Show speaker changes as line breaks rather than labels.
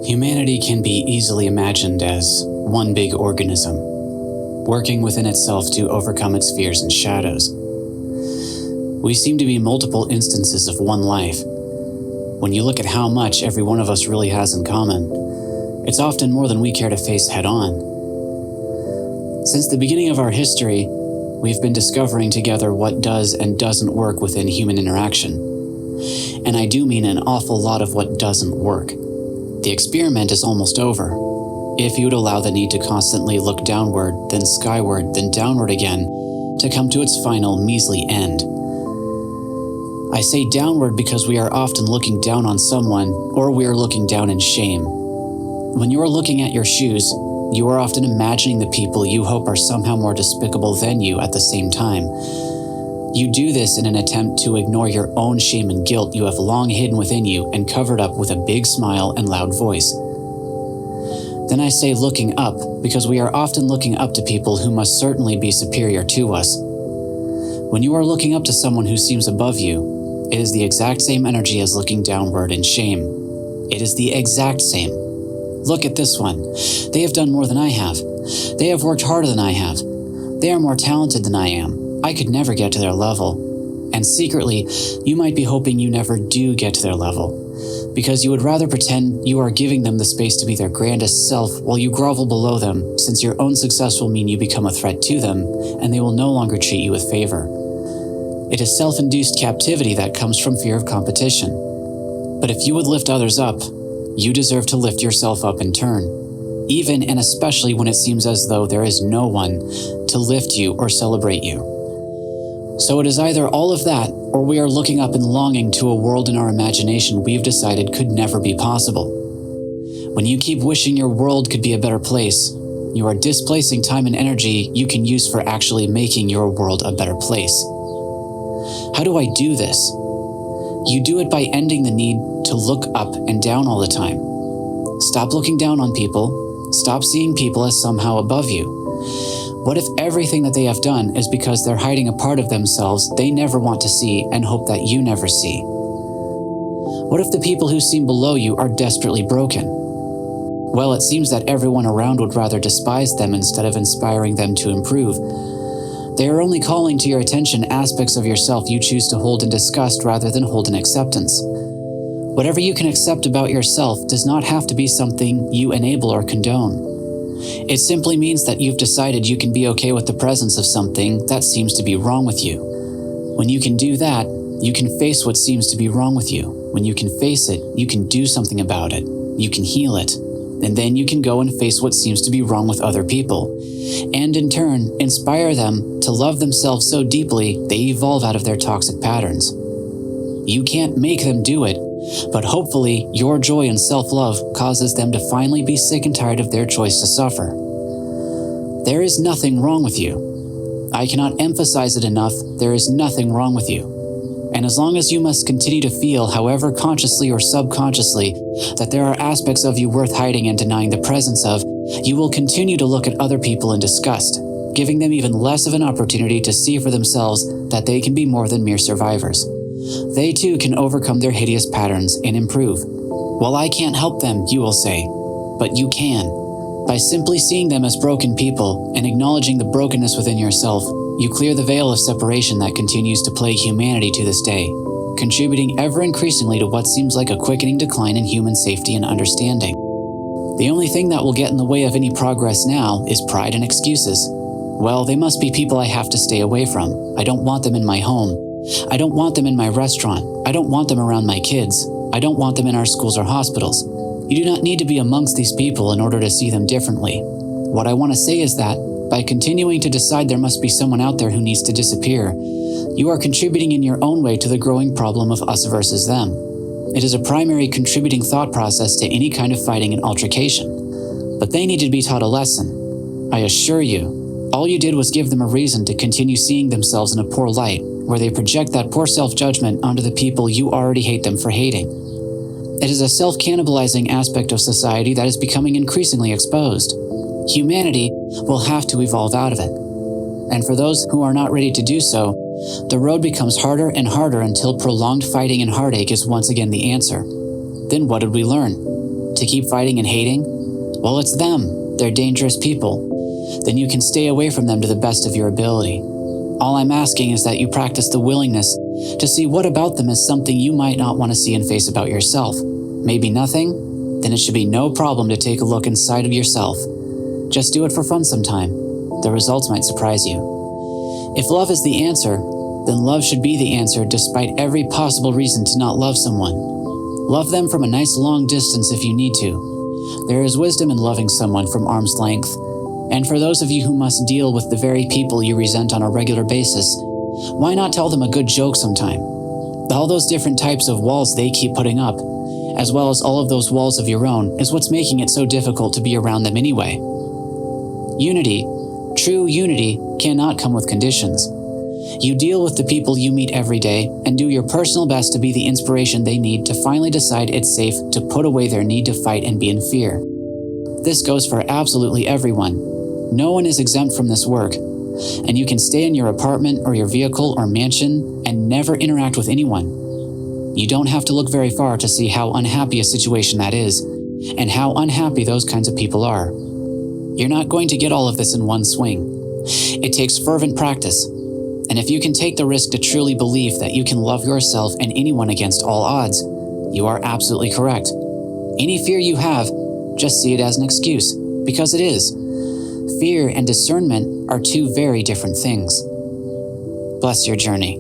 Humanity can be easily imagined as one big organism, working within itself to overcome its fears and shadows. We seem to be multiple instances of one life. When you look at how much every one of us really has in common, it's often more than we care to face head on. Since the beginning of our history, we've been discovering together what does and doesn't work within human interaction. And I do mean an awful lot of what doesn't work. The experiment is almost over, if you would allow the need to constantly look downward, then skyward, then downward again, to come to its final measly end. I say downward because we are often looking down on someone, or we are looking down in shame. When you are looking at your shoes, you are often imagining the people you hope are somehow more despicable than you at the same time. You do this in an attempt to ignore your own shame and guilt you have long hidden within you and covered up with a big smile and loud voice. Then I say looking up because we are often looking up to people who must certainly be superior to us. When you are looking up to someone who seems above you, it is the exact same energy as looking downward in shame. It is the exact same. Look at this one. They have done more than I have. They have worked harder than I have. They are more talented than I am. I could never get to their level. And secretly, you might be hoping you never do get to their level, because you would rather pretend you are giving them the space to be their grandest self while you grovel below them, since your own success will mean you become a threat to them, and they will no longer treat you with favor. It is self-induced captivity that comes from fear of competition. But if you would lift others up, you deserve to lift yourself up in turn, even and especially when it seems as though there is no one to lift you or celebrate you. So it is either all of that, or we are looking up and longing to a world in our imagination we've decided could never be possible. When you keep wishing your world could be a better place, you are displacing time and energy you can use for actually making your world a better place. How do I do this? You do it by ending the need to look up and down all the time. Stop looking down on people. Stop seeing people as somehow above you. What if everything that they have done is because they're hiding a part of themselves they never want to see and hope that you never see? What if the people who seem below you are desperately broken? Well, it seems that everyone around would rather despise them instead of inspiring them to improve. They are only calling to your attention aspects of yourself you choose to hold in disgust rather than hold in acceptance. Whatever you can accept about yourself does not have to be something you enable or condone. It simply means that you've decided you can be okay with the presence of something that seems to be wrong with you. When you can do that, you can face what seems to be wrong with you. When you can face it, you can do something about it. You can heal it. And then you can go and face what seems to be wrong with other people. And in turn, inspire them to love themselves so deeply they evolve out of their toxic patterns. You can't make them do it, but hopefully your joy and self-love causes them to finally be sick and tired of their choice to suffer. There is nothing wrong with you. I cannot emphasize it enough, there is nothing wrong with you. And as long as you must continue to feel, however consciously or subconsciously, that there are aspects of you worth hiding and denying the presence of, you will continue to look at other people in disgust, giving them even less of an opportunity to see for themselves that they can be more than mere survivors. They too can overcome their hideous patterns and improve. Well, I can't help them, you will say, but you can. By simply seeing them as broken people and acknowledging the brokenness within yourself, you clear the veil of separation that continues to plague humanity to this day, contributing ever increasingly to what seems like a quickening decline in human safety and understanding. The only thing that will get in the way of any progress now is pride and excuses. Well, they must be people I have to stay away from. I don't want them in my home. I don't want them in my restaurant. I don't want them around my kids. I don't want them in our schools or hospitals. You do not need to be amongst these people in order to see them differently. What I want to say is that, by continuing to decide there must be someone out there who needs to disappear, you are contributing in your own way to the growing problem of us versus them. It is a primary contributing thought process to any kind of fighting and altercation. But they need to be taught a lesson. I assure you, all you did was give them a reason to continue seeing themselves in a poor light, where they project that poor self-judgment onto the people you already hate them for hating. It is a self-cannibalizing aspect of society that is becoming increasingly exposed. Humanity will have to evolve out of it. And for those who are not ready to do so, the road becomes harder and harder until prolonged fighting and heartache is once again the answer. Then what did we learn? To keep fighting and hating? Well, it's them. They're dangerous people. Then you can stay away from them to the best of your ability. All I'm asking is that you practice the willingness to see what about them is something you might not want to see and face about yourself. Maybe nothing? Then it should be no problem to take a look inside of yourself. Just do it for fun sometime. The results might surprise you. If love is the answer, then love should be the answer despite every possible reason to not love someone. Love them from a nice long distance if you need to. There is wisdom in loving someone from arm's length. And for those of you who must deal with the very people you resent on a regular basis, why not tell them a good joke sometime? All those different types of walls they keep putting up, as well as all of those walls of your own, is what's making it so difficult to be around them anyway. Unity, true unity, cannot come with conditions. You deal with the people you meet every day and do your personal best to be the inspiration they need to finally decide it's safe to put away their need to fight and be in fear. This goes for absolutely everyone. No one is exempt from this work, and you can stay in your apartment or your vehicle or mansion and never interact with anyone. You don't have to look very far to see how unhappy a situation that is, and how unhappy those kinds of people are. You're not going to get all of this in one swing. It takes fervent practice, and if you can take the risk to truly believe that you can love yourself and anyone against all odds, you are absolutely correct. Any fear you have, just see it as an excuse, because it is. Fear and discernment are two very different things. Bless your journey.